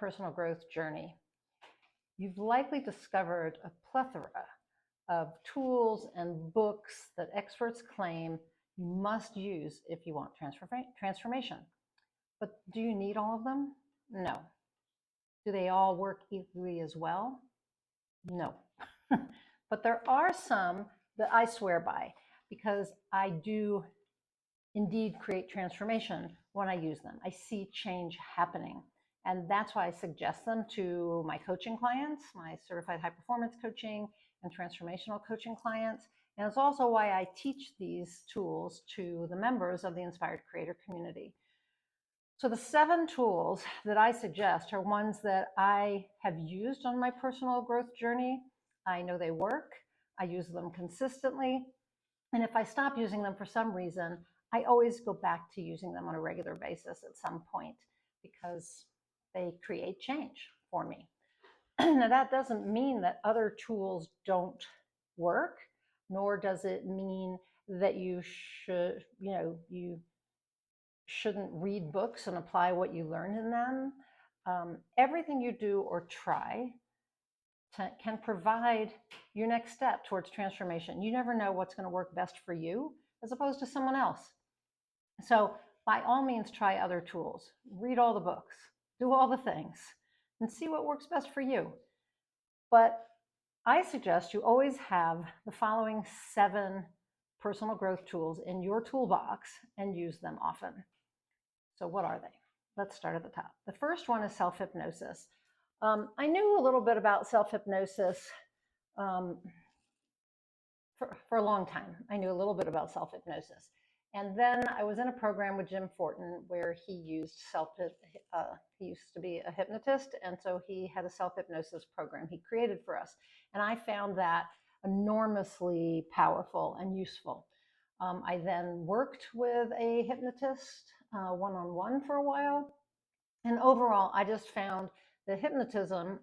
personal growth journey, you've likely discovered a plethora of tools and books that experts claim you must use if you want transformation. But do you need all of them? No. Do they all work equally as well? No. But there are some that I swear by because I do indeed create transformation when I use them. I see change happening. And that's why I suggest them to my coaching clients, my certified high performance coaching and transformational coaching clients. And it's also why I teach these tools to the members of the Inspired Creator community. So the 7 tools that I suggest are ones that I have used on my personal growth journey. I know they work. I use them consistently. And if I stop using them for some reason, I always go back to using them on a regular basis at some point because they create change for me. Now, that doesn't mean that other tools don't work, nor does it mean that you shouldn't read books and apply what you learned in them. Everything you do or try can provide your next step towards transformation. You never know what's going to work best for you as opposed to someone else. So by all means, try other tools, read all the books, do all the things, and see what works best for you. But I suggest you always have the following 7 personal growth tools in your toolbox and use them often. So what are they? Let's start at the top. The first one is self-hypnosis. I knew a little bit about self-hypnosis for a long time. I knew a little bit about self-hypnosis. And then I was in a program with Jim Fortin where he used he used to be a hypnotist, and so he had a self-hypnosis program he created for us. And I found that enormously powerful and useful. I then worked with a hypnotist one-on-one for a while. And overall, I just found that hypnotism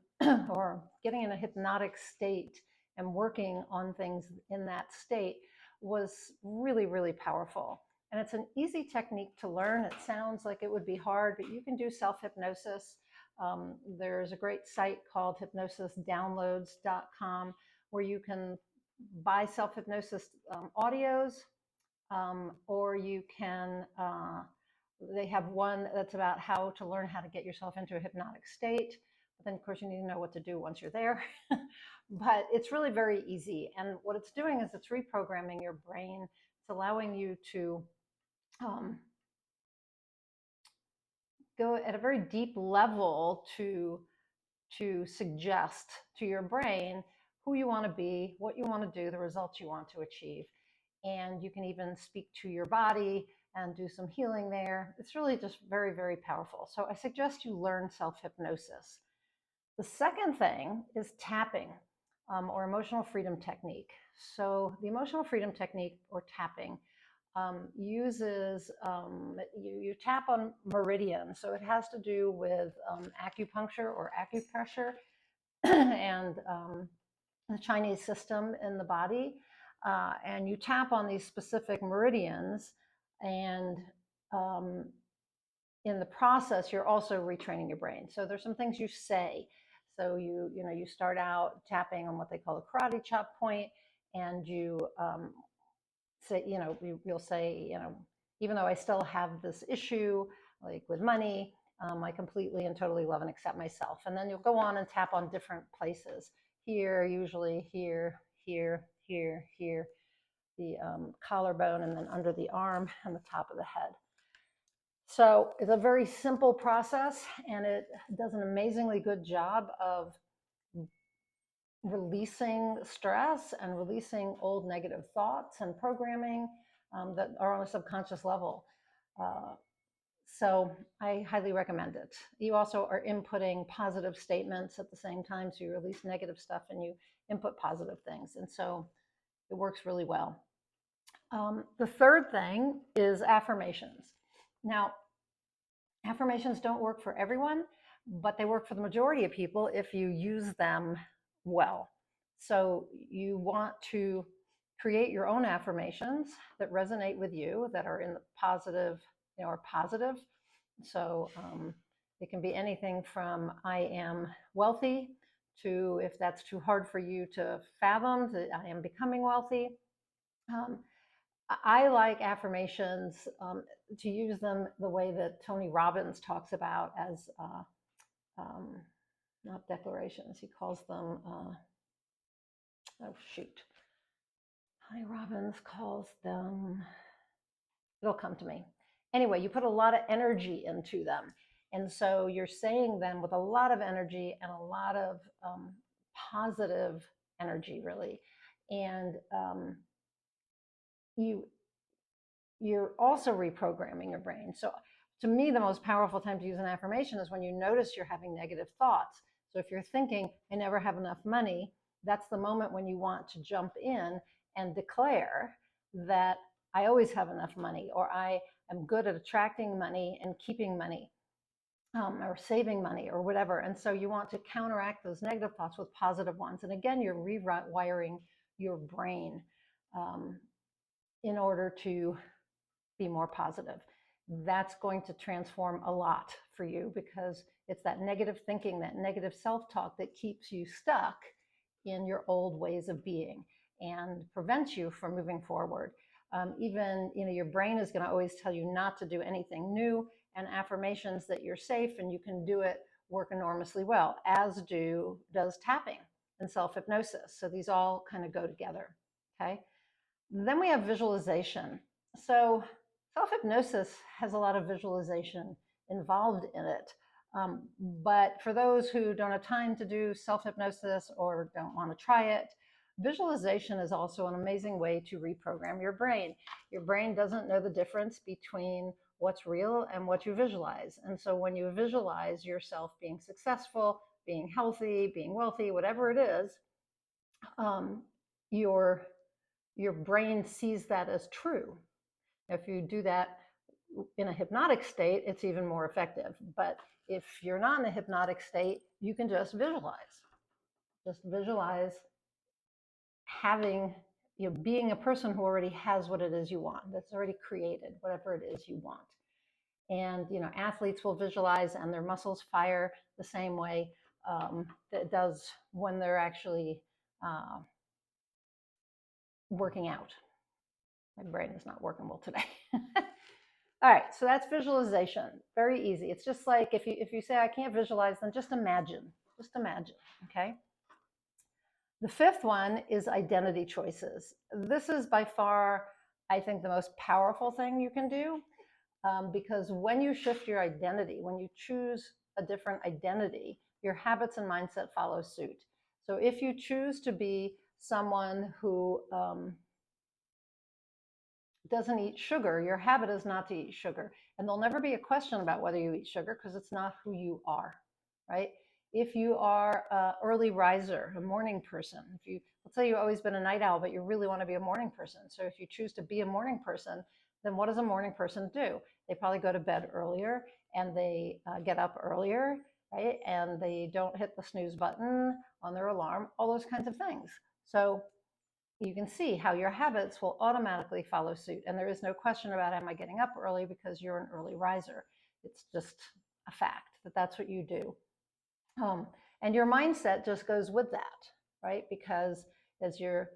or getting in a hypnotic state and working on things in that state was really, really powerful. And it's an easy technique to learn. It sounds like it would be hard, but you can do self-hypnosis. There's a great site called hypnosisdownloads.com where you can buy self-hypnosis audios, or you can, they have one that's about how to learn how to get yourself into a hypnotic state. But then, of course, you need to know what to do once you're there. But it's really very easy. And what it's doing is it's reprogramming your brain. It's allowing you to go at a very deep level to suggest to your brain who you want to be, what you want to do, the results you want to achieve. And you can even speak to your body and do some healing there. It's really just very, very powerful. So I suggest you learn self-hypnosis. The second thing is tapping or emotional freedom technique. So the emotional freedom technique or tapping uses, you tap on meridians. So it has to do with acupuncture or acupressure and the Chinese system in the body. And you tap on these specific meridians, and in the process, you're also retraining your brain. So there's some things you say. So you start out tapping on what they call a karate chop point, and you say, you'll say, even though I still have this issue, like with money, I completely and totally love and accept myself. And then you'll go on and tap on different places. Here, usually here, here, here, here, the collarbone, and then under the arm and the top of the head. So it's a very simple process, and it does an amazingly good job of releasing stress and releasing old negative thoughts and programming that are on a subconscious level. So I highly recommend it. You also are inputting positive statements at the same time. So you release negative stuff and you input positive things. And so it works really well. The third thing is affirmations. Now, affirmations don't work for everyone, but they work for the majority of people if you use them well. So you want to create your own affirmations that resonate with you, that are in the positive, are positive. So It can be anything from I am wealthy to, if that's too hard for you to fathom, that I am becoming wealthy. Um, I like affirmations to use them the way that Tony Robbins talks about as not declarations. He calls them, oh shoot. Tony Robbins calls them, it'll come to me. Anyway, you put a lot of energy into them. And so you're saying them with a lot of energy and a lot of positive energy, really. And you're also reprogramming your brain. So to me, the most powerful time to use an affirmation is when you notice you're having negative thoughts. So if you're thinking, I never have enough money, that's the moment when you want to jump in and declare that I always have enough money, or I am good at attracting money and keeping money, or saving money, or whatever. And so you want to counteract those negative thoughts with positive ones. And again, you're rewiring your brain in order to be more positive. That's going to transform a lot for you, because it's that negative thinking, that negative self-talk that keeps you stuck in your old ways of being and prevents you from moving forward. Even, your brain is going to always tell you not to do anything new, and affirmations that you're safe and you can do it work enormously well, as does tapping and self-hypnosis. So these all kind of go together, okay? Then we have visualization. So self-hypnosis has a lot of visualization involved in it. But for those who don't have time to do self-hypnosis or don't want to try it, visualization is also an amazing way to reprogram your brain. Your brain doesn't know the difference between what's real and what you visualize. And so when you visualize yourself being successful, being healthy, being wealthy, whatever it is, your brain sees that as true. If you do that in a hypnotic state, it's even more effective. But if you're not in a hypnotic state, you can just visualize. Just visualize having, being a person who already has what it is you want, that's already created, whatever it is you want. And, athletes will visualize and their muscles fire the same way that it does when they're actually working out. My brain is not working well today. All right, so that's visualization. Very easy. It's just like if you say I can't visualize, then just imagine. Just imagine, okay? The fifth one is identity choices. This is by far, I think, the most powerful thing you can do, because when you shift your identity, when you choose a different identity, your habits and mindset follow suit. So if you choose to be someone who doesn't eat sugar, your habit is not to eat sugar. And there'll never be a question about whether you eat sugar, because it's not who you are, right? If you are an early riser, a morning person, let's say you've always been a night owl, but you really want to be a morning person. So if you choose to be a morning person, then what does a morning person do? They probably go to bed earlier and they get up earlier, right? And they don't hit the snooze button on their alarm, all those kinds of things. So you can see how your habits will automatically follow suit. And there is no question about, am I getting up early, because you're an early riser. It's just a fact that that's what you do. And your mindset just goes with that, right? Because as you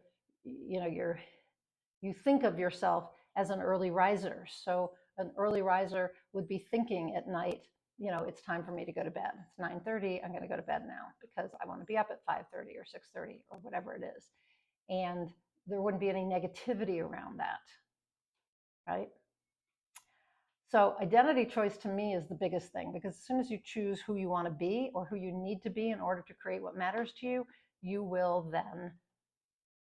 think of yourself as an early riser. So an early riser would be thinking at night, it's time for me to go to bed. It's 9:30, I'm going to go to bed now because I want to be up at 5:30 or 6:30 or whatever it is. And there wouldn't be any negativity around that, right? So identity choice to me is the biggest thing, because as soon as you choose who you want to be or who you need to be in order to create what matters to you, you will then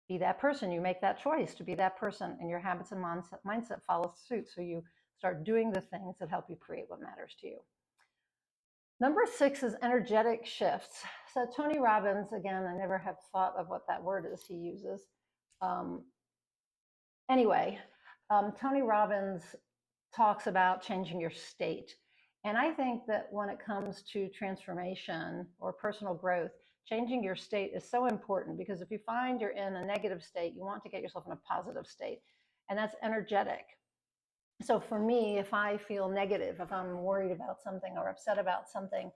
be that person. You make that choice to be that person, and your habits and mindset follow suit. So you start doing the things that help you create what matters to you. Number 6 is energetic shifts. So Tony Robbins, again, I never have thought of what that word is he uses. Tony Robbins talks about changing your state. And I think that when it comes to transformation or personal growth, changing your state is so important, because if you find you're in a negative state, you want to get yourself in a positive state. And that's energetic. So for me, if I feel negative, if I'm worried about something or upset about something,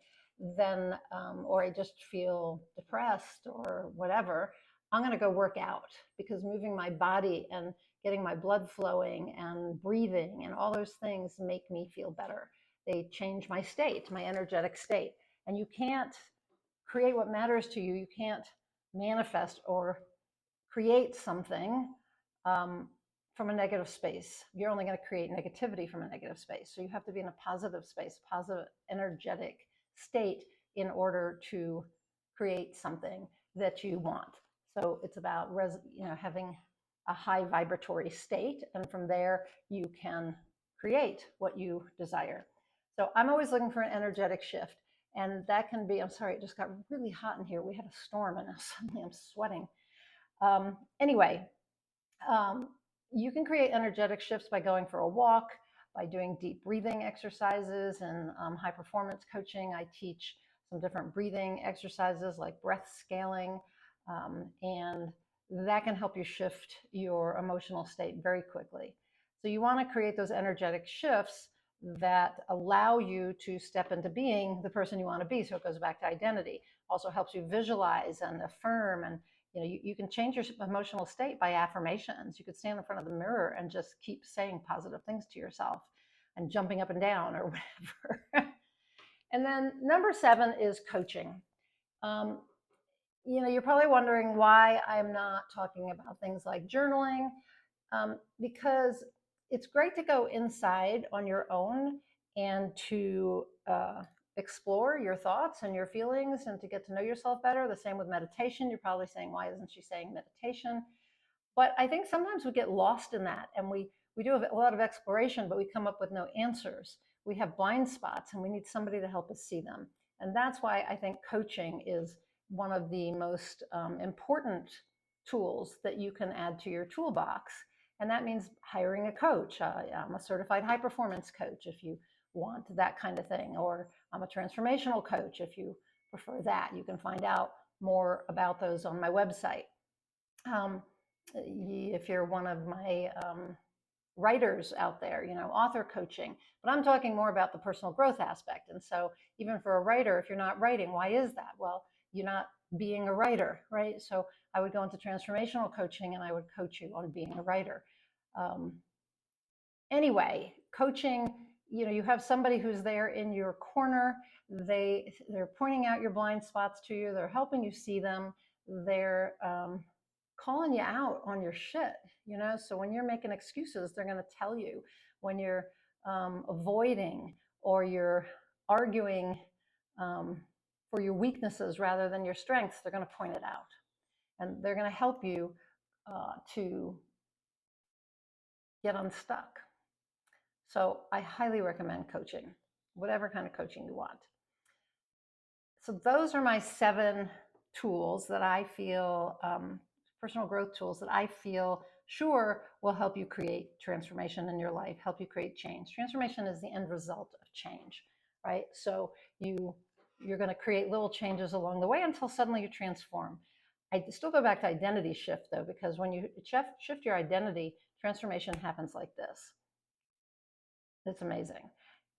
then, or I just feel depressed or whatever, I'm going to go work out, because moving my body and getting my blood flowing and breathing and all those things make me feel better. They change my state, my energetic state. And you can't create what matters to you. You can't manifest or create something um, from a negative space. You're only going to create negativity from a negative space. So you have to be in a positive space, positive energetic state, in order to create something that you want. So it's about having a high vibratory state, and from there you can create what you desire. So I'm always looking for an energetic shift, and that can be, I'm sorry, it just got really hot in here. We had a storm and suddenly I'm sweating. Anyway, um, you can create energetic shifts by going for a walk, by doing deep breathing exercises, and high performance coaching. I teach some different breathing exercises like breath scaling, and that can help you shift your emotional state very quickly. So you want to create those energetic shifts that allow you to step into being the person you want to be. So it goes back to identity. Also helps you visualize and affirm, and you can change your emotional state by affirmations. You could stand in front of the mirror and just keep saying positive things to yourself and jumping up and down or whatever. And then number 7 is coaching. Um, you're probably wondering why I'm not talking about things like journaling, because it's great to go inside on your own and to explore your thoughts and your feelings and to get to know yourself better. The same with meditation. You're probably saying, why isn't she saying meditation? But I think sometimes we get lost in that, and we do a lot of exploration, but we come up with no answers. We have blind spots and we need somebody to help us see them. And that's why I think coaching is one of the most important tools that you can add to your toolbox. And that means hiring a coach. I'm a certified high performance coach if you want that kind of thing, or I'm a transformational coach if you prefer that. You can find out more about those on my website. If you're one of my writers out there, author coaching. But I'm talking more about the personal growth aspect. And so even for a writer, if you're not writing, why is that? Well, you're not being a writer, right? So I would go into transformational coaching and I would coach you on being a writer. Anyway, coaching, you have somebody who's there in your corner. They're pointing out your blind spots to you. They're helping you see them. They're calling you out on your shit, so when you're making excuses, they're going to tell you. When you're avoiding or you're arguing for your weaknesses rather than your strengths, they're going to point it out, and they're going to help you to get unstuck. So I highly recommend coaching, whatever kind of coaching you want. So those are my 7 tools that I feel, personal growth tools that I feel sure will help you create transformation in your life, help you create change. Transformation is the end result of change, right? So you're going to create little changes along the way until suddenly you transform. I still go back to identity shift though, because when you shift your identity, transformation happens like this. It's amazing.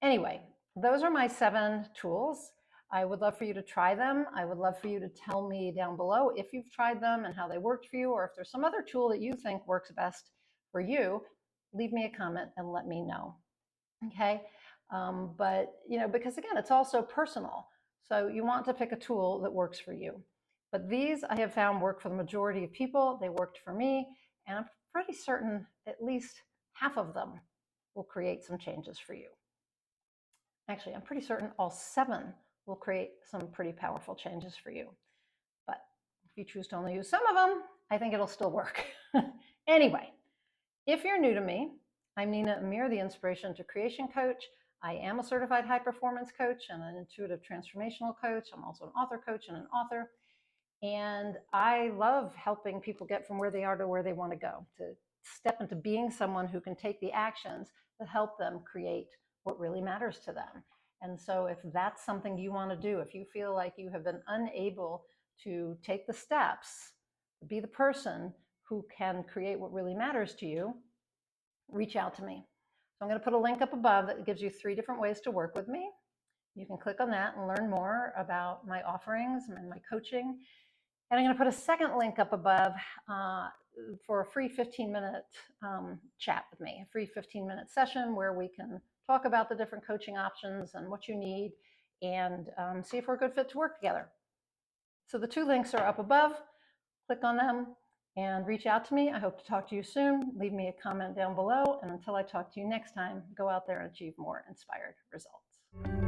Anyway, those are my 7 tools. I would love for you to try them. I would love for you to tell me down below if you've tried them and how they worked for you, or if there's some other tool that you think works best for you, leave me a comment and let me know. Okay. But, because again, it's also personal. So you want to pick a tool that works for you. But these I have found work for the majority of people. They worked for me, and I'm pretty certain at least half of them will create some changes for you. Actually, I'm pretty certain all 7 will create some pretty powerful changes for you. But if you choose to only use some of them, I think it'll still work. Anyway, if you're new to me, I'm Nina Amir, the Inspiration to Creation Coach. I am a certified high performance coach and an intuitive transformational coach. I'm also an author coach and an author. And I love helping people get from where they are to where they want to go, to step into being someone who can take the actions that help them create what really matters to them. And so if that's something you want to do, if you feel like you have been unable to take the steps, be the person who can create what really matters to you, reach out to me. So I'm going to put a link up above that gives you 3 different ways to work with me. You can click on that and learn more about my offerings and my coaching. And I'm going to put a second link up above for a free 15-minute chat with me, a free 15-minute session where we can talk about the different coaching options and what you need and see if we're a good fit to work together. So the 2 links are up above. Click on them and reach out to me. I hope to talk to you soon. Leave me a comment down below. And until I talk to you next time, go out there and achieve more inspired results.